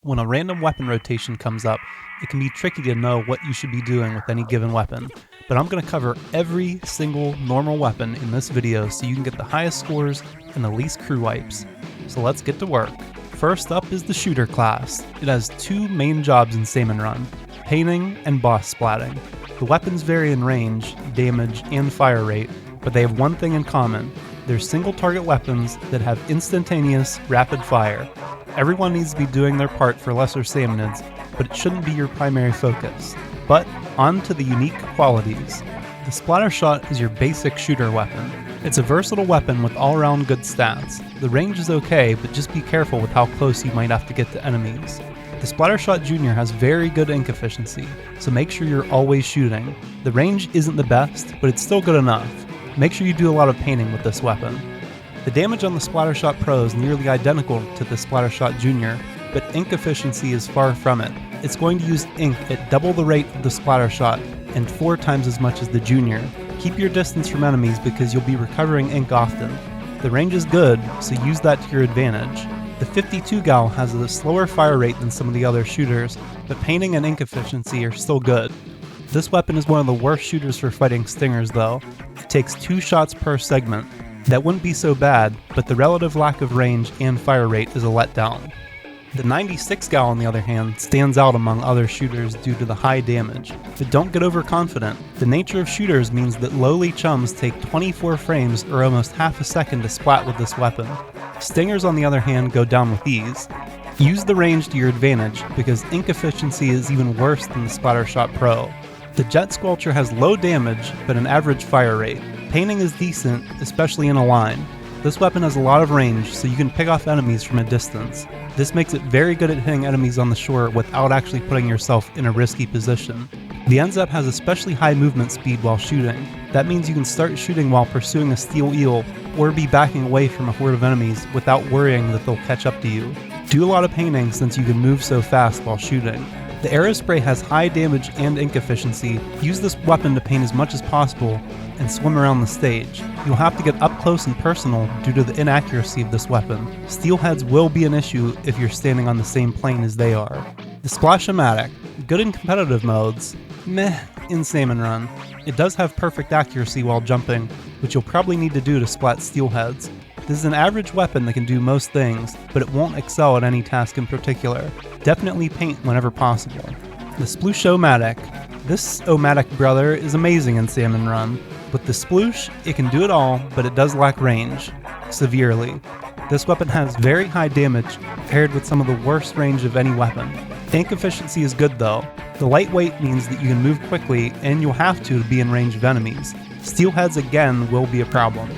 When a random weapon rotation comes up, it can be tricky to know what you should be doing with any given weapon, but I'm going to cover every single normal weapon in this video so you can get the highest scores and the least crew wipes. So let's get to work. First up is the shooter class. It has two main jobs in Salmon Run, painting and boss splatting. The weapons vary in range, damage, and fire rate, but they have one thing in common. They're single target weapons that have instantaneous, rapid fire. Everyone needs to be doing their part for lesser salmonids, but it shouldn't be your primary focus. But on to the unique qualities. The splatter shot is your basic shooter weapon. It's a versatile weapon with all-around good stats. The range is okay, but just be careful with how close you might have to get to enemies. The Splattershot Jr. has very good ink efficiency, so make sure you're always shooting. The range isn't the best, but it's still good enough. Make sure you do a lot of painting with this weapon. The damage on the Splattershot Pro is nearly identical to the Splattershot Jr., but ink efficiency is far from it. It's going to use ink at double the rate of the Splattershot and 4 times as much as the Jr. Keep your distance from enemies because you'll be recovering ink often. The range is good, so use that to your advantage. The 52 gal has a slower fire rate than some of the other shooters, but painting and ink efficiency are still good. This weapon is one of the worst shooters for fighting stingers though. It takes 2 shots per segment. That wouldn't be so bad, but the relative lack of range and fire rate is a letdown. The 96 gal on the other hand stands out among other shooters due to the high damage, but don't get overconfident. The nature of shooters means that lowly chums take 24 frames or almost half a second to splat with this weapon. Stingers on the other hand go down with ease. Use the range to your advantage because ink efficiency is even worse than the Splattershot Pro. The Jet Squelcher has low damage but an average fire rate. Painting is decent, especially in a line. This weapon has a lot of range, so you can pick off enemies from a distance. This makes it very good at hitting enemies on the shore without actually putting yourself in a risky position. The NZEP has especially high movement speed while shooting. That means you can start shooting while pursuing a steel eel, or be backing away from a horde of enemies without worrying that they'll catch up to you. Do a lot of painting since you can move so fast while shooting. The Aerospray has high damage and ink efficiency. Use this weapon to paint as much as possible and swim around the stage. You'll have to get up close and personal due to the inaccuracy of this weapon. Steelheads will be an issue if you're standing on the same plane as they are. The Splashomatic, good in competitive modes, meh in Salmon Run. It does have perfect accuracy while jumping, which you'll probably need to do to splat steelheads. This is an average weapon that can do most things, but it won't excel at any task in particular. Definitely paint whenever possible. The Sploosh-O-Matic. This O-Matic brother is amazing in Salmon Run. With the Sploosh, it can do it all, but it does lack range. Severely. This weapon has very high damage, paired with some of the worst range of any weapon. Ink efficiency is good though. The lightweight means that you can move quickly, and you'll have to be in range of enemies. Steelheads again will be a problem.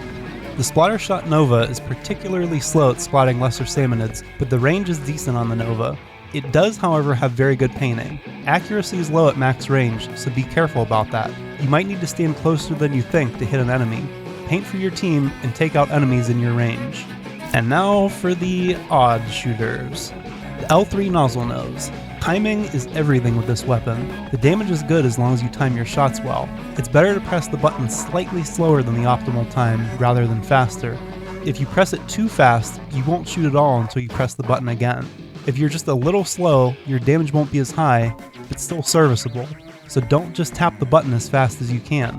The Splattershot Nova is particularly slow at splatting lesser salmonids, but the range is decent on the Nova. It does, however, have very good painting. Accuracy is low at max range, so be careful about that. You might need to stand closer than you think to hit an enemy. Paint for your team and take out enemies in your range. And now for the odd shooters. The L3 Nozzle Nose. Timing is everything with this weapon. The damage is good as long as you time your shots well. It's better to press the button slightly slower than the optimal time rather than faster. If you press it too fast, you won't shoot at all until you press the button again. If you're just a little slow, your damage won't be as high, but still serviceable. So don't just tap the button as fast as you can.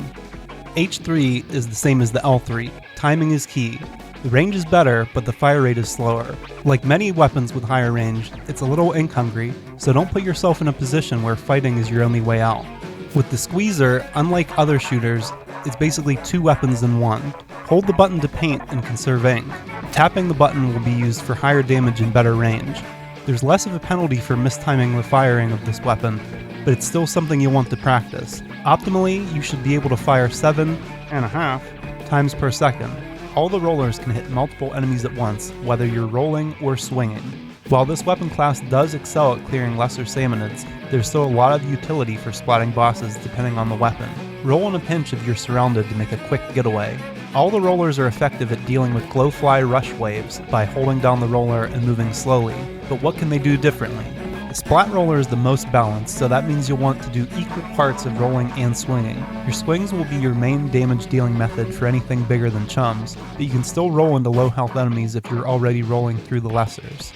H3 is the same as the L3. Timing is key. The range is better, but the fire rate is slower. Like many weapons with higher range, it's a little ink hungry, so don't put yourself in a position where fighting is your only way out. With the Squeezer, unlike other shooters, it's basically 2 weapons in one. Hold the button to paint and conserve ink. Tapping the button will be used for higher damage and better range. There's less of a penalty for mistiming the firing of this weapon, but it's still something you want to practice. Optimally, you should be able to fire 7.5 times per second. All the rollers can hit multiple enemies at once, whether you're rolling or swinging. While this weapon class does excel at clearing lesser salmonids, there's still a lot of utility for splatting bosses depending on the weapon. Roll in a pinch if you're surrounded to make a quick getaway. All the rollers are effective at dealing with glowfly rush waves by holding down the roller and moving slowly, but what can they do differently? The Splat Roller is the most balanced, so that means you'll want to do equal parts of rolling and swinging. Your swings will be your main damage dealing method for anything bigger than chums, but you can still roll into low health enemies if you're already rolling through the lessers.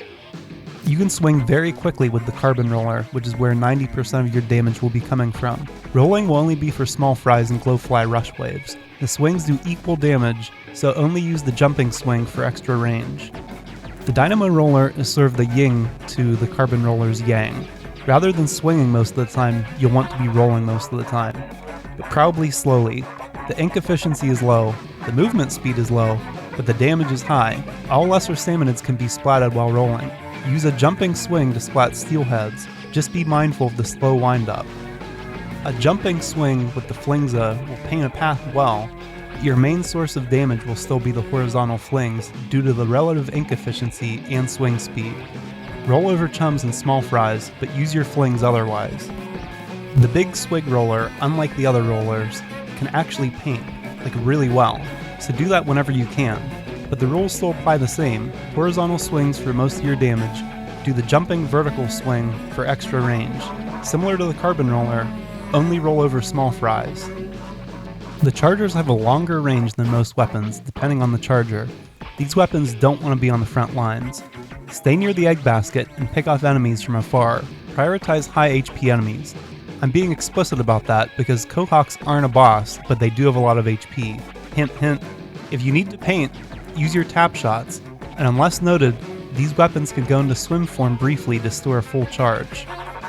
You can swing very quickly with the carbon roller, which is where 90% of your damage will be coming from. Rolling will only be for small fries and glowfly rush waves. The swings do equal damage, so only use the jumping swing for extra range. The dynamo roller is sort of the yin to the carbon roller's yang. Rather than swinging most of the time, you'll want to be rolling most of the time, but probably slowly. The ink efficiency is low, the movement speed is low, but the damage is high. All lesser salmonids can be splatted while rolling. Use a jumping swing to splat steelheads, just be mindful of the slow windup. A jumping swing with the flingza will paint a path well, but your main source of damage will still be the horizontal flings due to the relative ink efficiency and swing speed. Roll over chums and small fries, but use your flings otherwise. The big swig roller, unlike the other rollers, can actually paint, like really well, so do that whenever you can. But the rules still apply the same. Horizontal swings for most of your damage, do the jumping vertical swing for extra range. Similar to the carbon roller, only roll over small fries. The chargers have a longer range than most weapons, depending on the charger. These weapons don't want to be on the front lines. Stay near the egg basket and pick off enemies from afar. Prioritize high HP enemies. I'm being explicit about that because Quahawks aren't a boss, but they do have a lot of HP. Hint hint, if you need to paint, use your tap shots, and unless noted, these weapons can go into swim form briefly to store a full charge.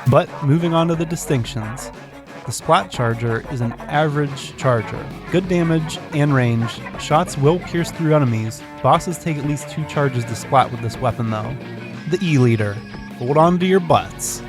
But moving on to the distinctions. The Splat Charger is an average charger. Good damage and range, shots will pierce through enemies, bosses take at least 2 charges to splat with this weapon though. The E-Leader. Hold on to your butts.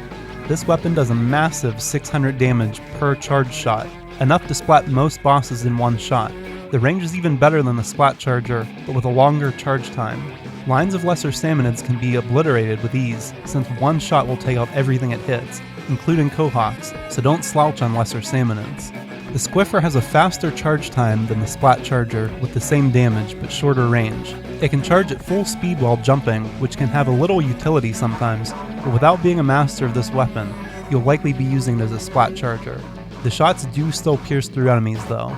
This weapon does a massive 600 damage per charge shot, enough to splat most bosses in one shot. The range is even better than the Splat Charger, but with a longer charge time. Lines of lesser salmonids can be obliterated with ease, since one shot will take out everything it hits, including Quahawks, so don't slouch on lesser salmonids. The Squiffer has a faster charge time than the Splat Charger with the same damage but shorter range. It can charge at full speed while jumping, which can have a little utility sometimes, but without being a master of this weapon, you'll likely be using it as a Splat Charger. The shots do still pierce through enemies though.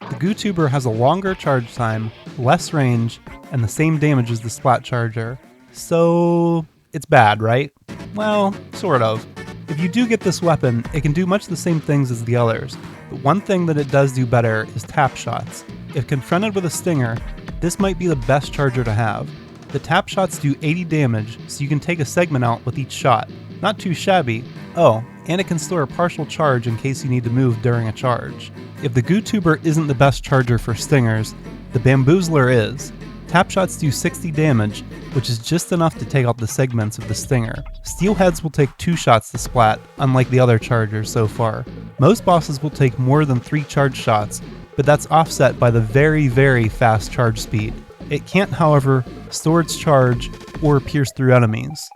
The goooooood has a longer charge time, less range, and the same damage as the Splat Charger. So it's bad, right? Well, sort of. If you do get this weapon, it can do much the same things as the others, but one thing that it does do better is tap shots. If confronted with a stinger, this might be the best charger to have. The tap shots do 80 damage, so you can take a segment out with each shot. Not too shabby. Oh, and it can store a partial charge in case you need to move during a charge. If the goooooood isn't the best charger for stingers, the Bamboozler is. Tap shots do 60 damage, which is just enough to take out the segments of the stinger. Steelheads will take 2 shots to splat, unlike the other chargers so far. Most bosses will take more than 3 charge shots, but that's offset by the very, very fast charge speed. It can't, however, store its charge or pierce through enemies.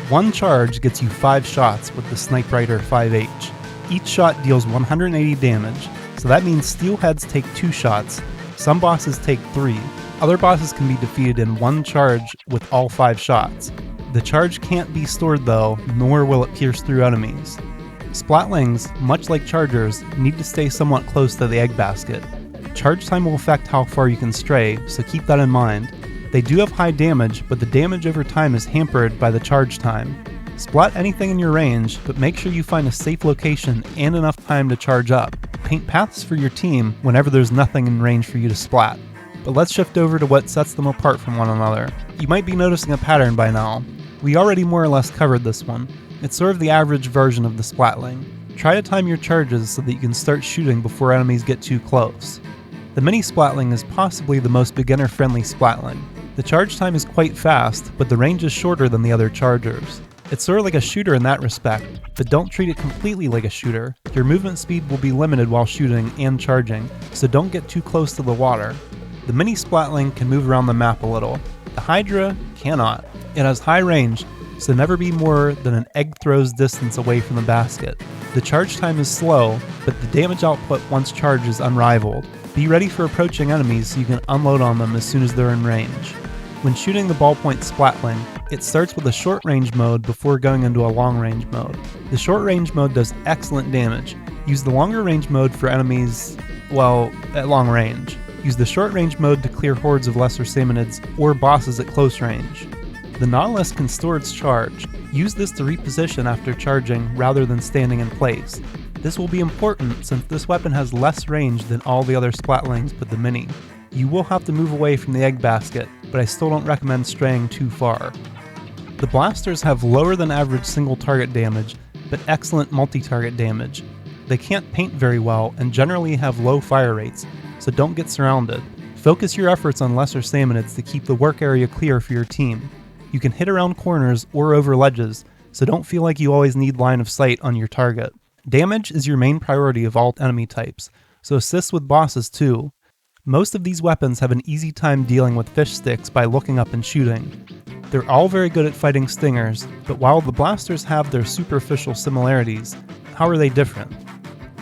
One charge gets you 5 shots with the Snipe Rider 5H. Each shot deals 180 damage, so that means steelheads take 2 shots, some bosses take 3. Other bosses can be defeated in 1 charge with all 5 shots. The charge can't be stored though, nor will it pierce through enemies. Splatlings, much like chargers, need to stay somewhat close to the egg basket. Charge time will affect how far you can stray, so keep that in mind. They do have high damage, but the damage over time is hampered by the charge time. Splat anything in your range, but make sure you find a safe location and enough time to charge up. Paint paths for your team whenever there's nothing in range for you to splat. But let's shift over to what sets them apart from one another. You might be noticing a pattern by now. We already more or less covered this one. It's sort of the average version of the Splatling. Try to time your charges so that you can start shooting before enemies get too close. The Mini Splatling is possibly the most beginner-friendly Splatling. The charge time is quite fast, but the range is shorter than the other chargers. It's sort of like a shooter in that respect, but don't treat it completely like a shooter. Your movement speed will be limited while shooting and charging, so don't get too close to the water. The Mini Splatling can move around the map a little. The Hydra cannot. It has high range, so never be more than an egg throw's distance away from the basket. The charge time is slow, but the damage output once charged is unrivaled. Be ready for approaching enemies so you can unload on them as soon as they're in range. When shooting the ballpoint Splatling, it starts with a short range mode before going into a long range mode. The short range mode does excellent damage. Use the longer range mode for enemies, well, at long range. Use the short range mode to clear hordes of lesser salmonids or bosses at close range. The Nautilus can store its charge. Use this to reposition after charging rather than standing in place. This will be important since this weapon has less range than all the other Splatlings but the Mini. You will have to move away from the egg basket, but I still don't recommend straying too far. The blasters have lower than average single target damage, but excellent multi-target damage. They can't paint very well and generally have low fire rates, so don't get surrounded. Focus your efforts on lesser salmonids to keep the work area clear for your team. You can hit around corners or over ledges, so don't feel like you always need line of sight on your target. Damage is your main priority of all enemy types, so assist with bosses too. Most of these weapons have an easy time dealing with fish sticks by looking up and shooting. They're all very good at fighting stingers, but while the blasters have their superficial similarities, how are they different?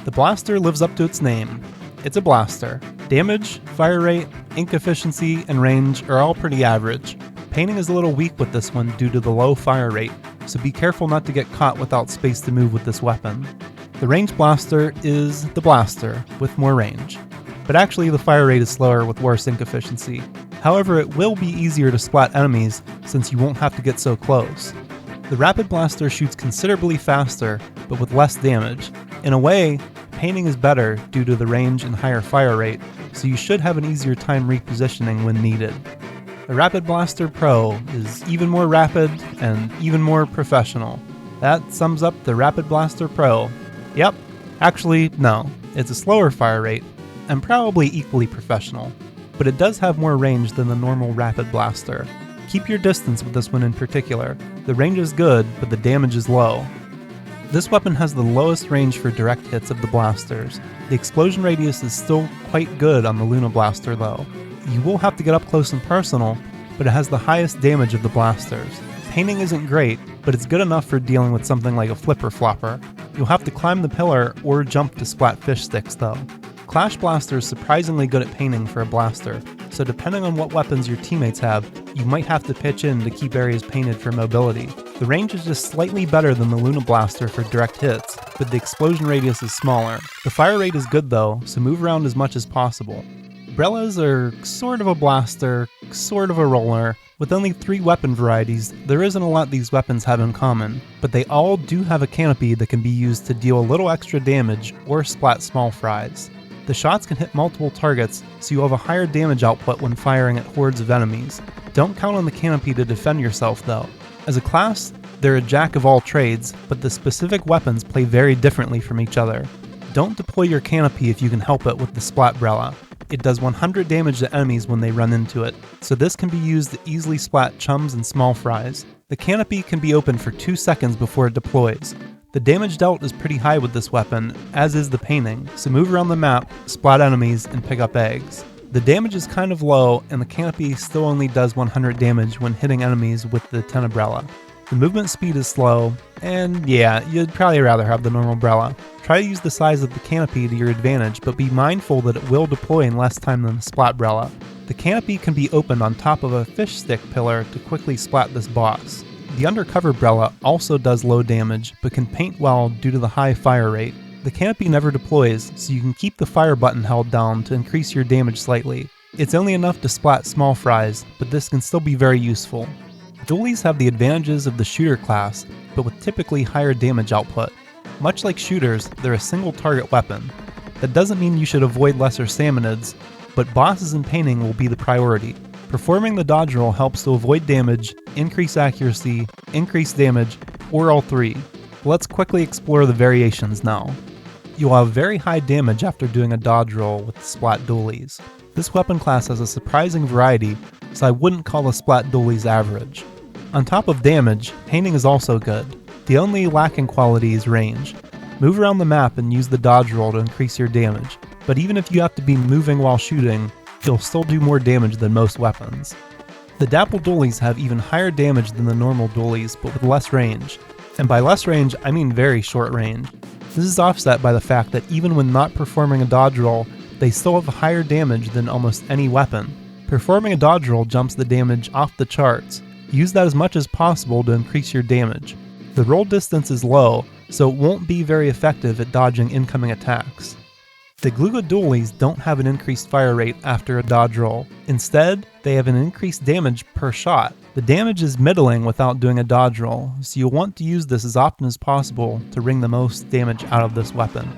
The blaster lives up to its name. It's a blaster. Damage, fire rate, ink efficiency, and range are all pretty average. Painting is a little weak with this one due to the low fire rate, so be careful not to get caught without space to move with this weapon. The range blaster is the blaster, with more range. But actually the fire rate is slower with worse ink efficiency. However, it will be easier to splat enemies since you won't have to get so close. The rapid blaster shoots considerably faster, but with less damage. In a way, painting is better due to the range and higher fire rate, so you should have an easier time repositioning when needed. The Rapid Blaster Pro is even more rapid and even more professional. That sums up the Rapid Blaster Pro. Yep, actually, no, it's a slower fire rate, and probably equally professional, but it does have more range than the normal Rapid Blaster. Keep your distance with this one in particular. The range is good, but the damage is low. This weapon has the lowest range for direct hits of the blasters. The explosion radius is still quite good on the Luna Blaster though. You will have to get up close and personal, but it has the highest damage of the blasters. Painting isn't great, but it's good enough for dealing with something like a flipper flopper. You'll have to climb the pillar or jump to splat fish sticks though. Clash Blaster is surprisingly good at painting for a blaster, so depending on what weapons your teammates have, you might have to pitch in to keep areas painted for mobility. The range is just slightly better than the Luna Blaster for direct hits, but the explosion radius is smaller. The fire rate is good though, so move around as much as possible. Brellas are sort of a blaster, sort of a roller. With only 3 weapon varieties, there isn't a lot these weapons have in common, but they all do have a canopy that can be used to deal a little extra damage or splat small fries. The shots can hit multiple targets, so you'll have a higher damage output when firing at hordes of enemies. Don't count on the canopy to defend yourself though. As a class, they're a jack of all trades, but the specific weapons play very differently from each other. Don't deploy your canopy if you can help it with the Splat Brella. It does 100 damage to enemies when they run into it, so this can be used to easily splat chums and small fries. The canopy can be opened for 2 seconds before it deploys. The damage dealt is pretty high with this weapon, as is the painting, so move around the map, splat enemies, and pick up eggs. The damage is kind of low, and the canopy still only does 100 damage when hitting enemies with the Tenebrella. The movement speed is slow, and yeah, you'd probably rather have the normal Brella. Try to use the size of the canopy to your advantage, but be mindful that it will deploy in less time than the Splat Brella. The canopy can be opened on top of a fish stick pillar to quickly splat this boss. The Undercover Brella also does low damage, but can paint well due to the high fire rate. The canopy never deploys, so you can keep the fire button held down to increase your damage slightly. It's only enough to splat small fries, but this can still be very useful. Dualies have the advantages of the shooter class, but with typically higher damage output. Much like shooters, they're a single target weapon. That doesn't mean you should avoid lesser salmonids, but bosses and painting will be the priority. Performing the dodge roll helps to avoid damage, increase accuracy, increase damage, or all 3. Let's quickly explore the variations now. You'll have very high damage after doing a dodge roll with the Splat Dualies. This weapon class has a surprising variety, so I wouldn't call the Splat Dualies average. On top of damage, painting is also good. The only lacking quality is range. Move around the map and use the dodge roll to increase your damage, but even if you have to be moving while shooting, you'll still do more damage than most weapons. The Dapple Dualies have even higher damage than the normal Dualies, but with less range. And by less range, I mean very short range. This is offset by the fact that even when not performing a dodge roll, they still have higher damage than almost any weapon. Performing a dodge roll jumps the damage off the charts. Use that as much as possible to increase your damage. The roll distance is low, so it won't be very effective at dodging incoming attacks. The goooooood Dualies don't have an increased fire rate after a dodge roll. Instead, they have an increased damage per shot. The damage is middling without doing a dodge roll, so you'll want to use this as often as possible to wring the most damage out of this weapon.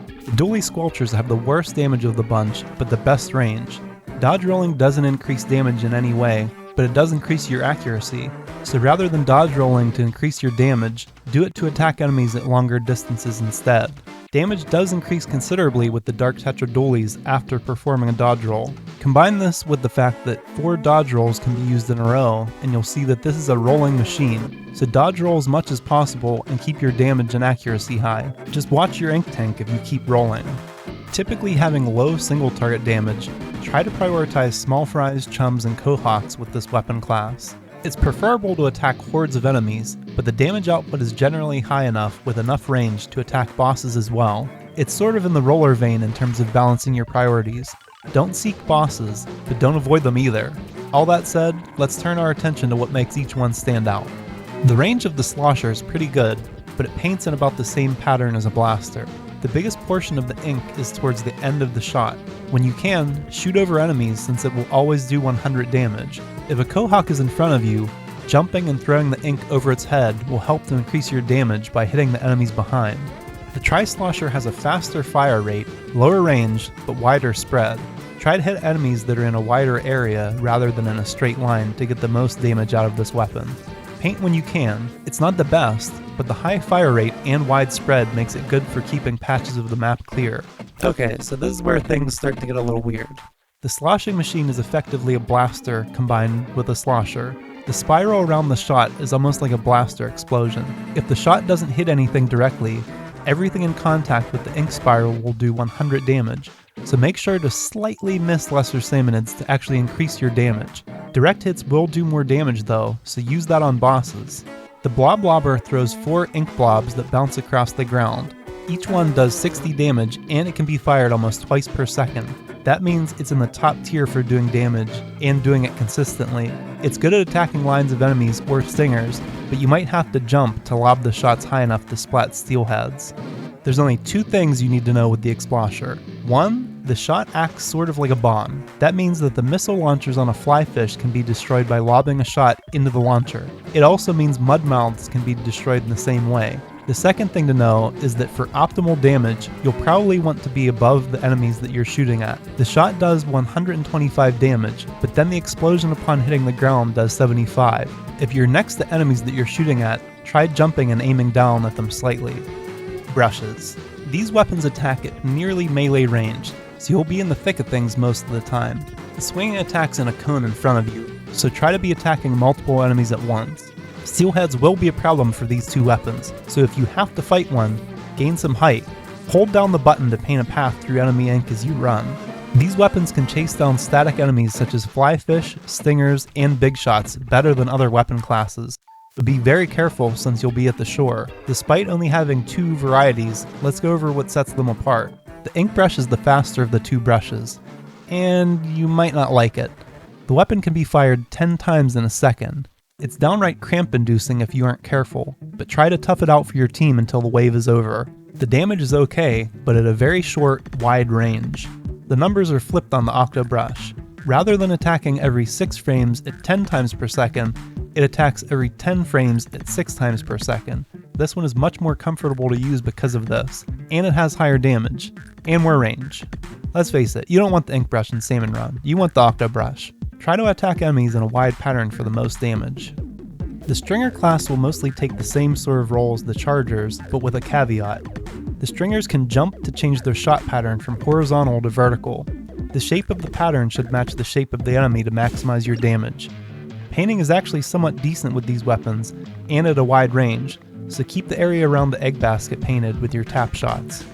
The Dualies Squelchers have the worst damage of the bunch, but the best range. Dodge rolling doesn't increase damage in any way, but it does increase your accuracy, so rather than dodge rolling to increase your damage, do it to attack enemies at longer distances instead. Damage does increase considerably with the Dark Tetra Dualies after performing a dodge roll. Combine this with the fact that 4 dodge rolls can be used in a row, and you'll see that this is a rolling machine, so dodge roll as much as possible and keep your damage and accuracy high. Just watch your ink tank if you keep rolling. Typically having low single target damage, try to prioritize small fries, chums, and cohawks with this weapon class. It's preferable to attack hordes of enemies, but the damage output is generally high enough with enough range to attack bosses as well. It's sort of in the roller vein in terms of balancing your priorities. Don't seek bosses, but don't avoid them either. All that said, let's turn our attention to what makes each one stand out. The range of the Slosher is pretty good, but it paints in about the same pattern as a blaster. The biggest portion of the ink is towards the end of the shot. When you can, shoot over enemies since it will always do 100 damage. If a Cohawk is in front of you, jumping and throwing the ink over its head will help to increase your damage by hitting the enemies behind. The Tri-Slosher has a faster fire rate, lower range, but wider spread. Try to hit enemies that are in a wider area rather than in a straight line to get the most damage out of this weapon. Paint when you can. It's not the best, but the high fire rate and wide spread makes it good for keeping patches of the map clear. Okay, so this is where things start to get a little weird. The sloshing machine is effectively a blaster combined with a slosher. The spiral around the shot is almost like a blaster explosion. If the shot doesn't hit anything directly, everything in contact with the ink spiral will do 100 damage, so make sure to slightly miss lesser salmonids to actually increase your damage. Direct hits will do more damage though, so use that on bosses. The Blob Blobber throws 4 ink blobs that bounce across the ground. Each one does 60 damage and it can be fired almost twice per second. That means it's in the top tier for doing damage and doing it consistently. It's good at attacking lines of enemies or stingers, but you might have to jump to lob the shots high enough to splat steelheads. There's only 2 things you need to know with the Explosher. 1, the shot acts sort of like a bomb. That means that the missile launchers on a flyfish can be destroyed by lobbing a shot into the launcher. It also means mud mouths can be destroyed in the same way. The second thing to know is that for optimal damage, you'll probably want to be above the enemies that you're shooting at. The shot does 125 damage, but then the explosion upon hitting the ground does 75. If you're next to enemies that you're shooting at, try jumping and aiming down at them slightly. Brushes. These weapons attack at nearly melee range, so you'll be in the thick of things most of the time. The swinging attack's in a cone in front of you, so try to be attacking multiple enemies at once. Steelheads will be a problem for these 2 weapons, so if you have to fight one, gain some height. Hold down the button to paint a path through enemy ink as you run. These weapons can chase down static enemies such as flyfish, stingers, and big shots better than other weapon classes. But be very careful since you'll be at the shore. Despite only having 2 varieties, let's go over what sets them apart. The ink brush is the faster of the 2 brushes, and you might not like it. The weapon can be fired 10 times in a second. It's downright cramp-inducing if you aren't careful, but try to tough it out for your team until the wave is over. The damage is okay, but at a very short, wide range. The numbers are flipped on the Octo Brush. Rather than attacking every 6 frames at 10 times per second, it attacks every 10 frames at 6 times per second. This one is much more comfortable to use because of this, and it has higher damage, and more range. Let's face it, you don't want the ink brush in Salmon Run, you want the Octo Brush. Try to attack enemies in a wide pattern for the most damage. The Stringer class will mostly take the same sort of role as the Chargers, but with a caveat. The Stringers can jump to change their shot pattern from horizontal to vertical. The shape of the pattern should match the shape of the enemy to maximize your damage. Painting is actually somewhat decent with these weapons, and at a wide range, so keep the area around the egg basket painted with your tap shots.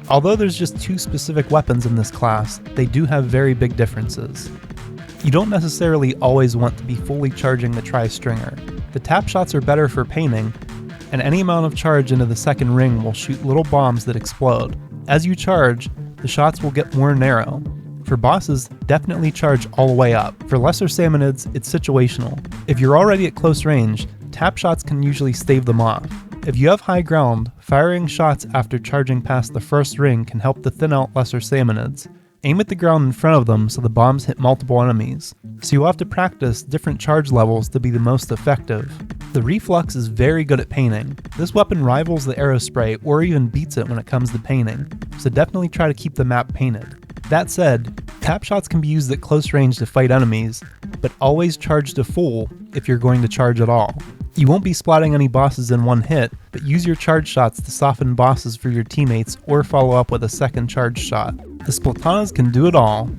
Although there's just 2 specific weapons in this class, they do have very big differences. You don't necessarily always want to be fully charging the Tri-Stringer. The tap shots are better for painting, and any amount of charge into the second ring will shoot little bombs that explode. As you charge, the shots will get more narrow. For bosses, definitely charge all the way up. For lesser salmonids, it's situational. If you're already at close range, tap shots can usually stave them off. If you have high ground, firing shots after charging past the first ring can help to thin out lesser salmonids. Aim at the ground in front of them so the bombs hit multiple enemies, so you'll have to practice different charge levels to be the most effective. The Reflux is very good at painting. This weapon rivals the Aerospray or even beats it when it comes to painting, so definitely try to keep the map painted. That said, tap shots can be used at close range to fight enemies, but always charge to full if you're going to charge at all. You won't be splatting any bosses in one hit, but use your charge shots to soften bosses for your teammates or follow up with a second charge shot. The Splatanas can do it all.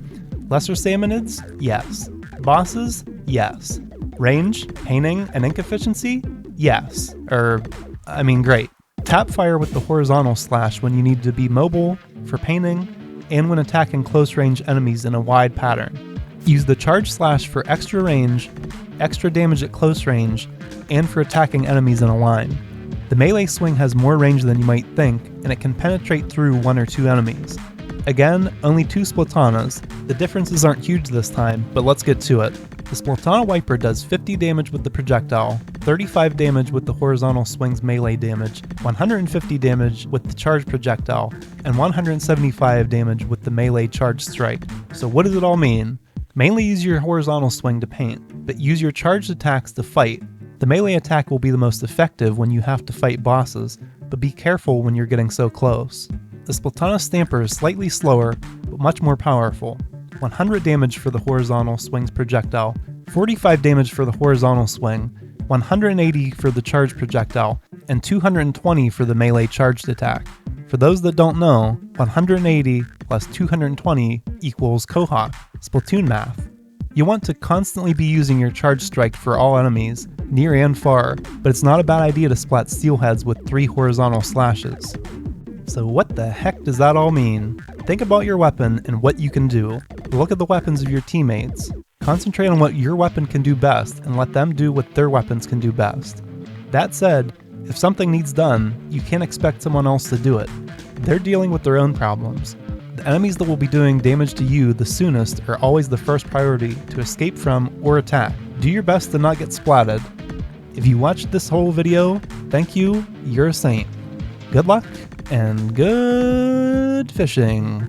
Lesser Salmonids? Yes. Bosses? Yes. Range, painting, and ink efficiency? Yes. Great. Tap fire with the horizontal slash when you need to be mobile, for painting, and when attacking close range enemies in a wide pattern. Use the charge slash for extra range, extra damage at close range, and for attacking enemies in a line. The melee swing has more range than you might think, and it can penetrate through 1 or 2 enemies. Again, only 2 Splatanas. The differences aren't huge this time, but let's get to it. The Splatana Wiper does 50 damage with the projectile, 35 damage with the horizontal swing's melee damage, 150 damage with the charge projectile, and 175 damage with the melee charge strike. So what does it all mean? Mainly use your horizontal swing to paint, but use your charged attacks to fight. The melee attack will be the most effective when you have to fight bosses, but be careful when you're getting so close. The Splatana Stamper is slightly slower, but much more powerful. 100 damage for the horizontal swing's projectile, 45 damage for the horizontal swing, 180 for the charge projectile, and 220 for the melee charged attack. For those that don't know, 180 plus 220 equals Kohawk, Splatoon math. You want to constantly be using your charge strike for all enemies, near and far, but it's not a bad idea to splat steelheads with 3 horizontal slashes. So what the heck does that all mean? Think about your weapon and what you can do. Look at the weapons of your teammates. Concentrate on what your weapon can do best and let them do what their weapons can do best. That said, if something needs done, you can't expect someone else to do it. They're dealing with their own problems. The enemies that will be doing damage to you the soonest are always the first priority to escape from or attack. Do your best to not get splatted. If you watched this whole video, thank you, you're a saint. Good luck, and good fishing.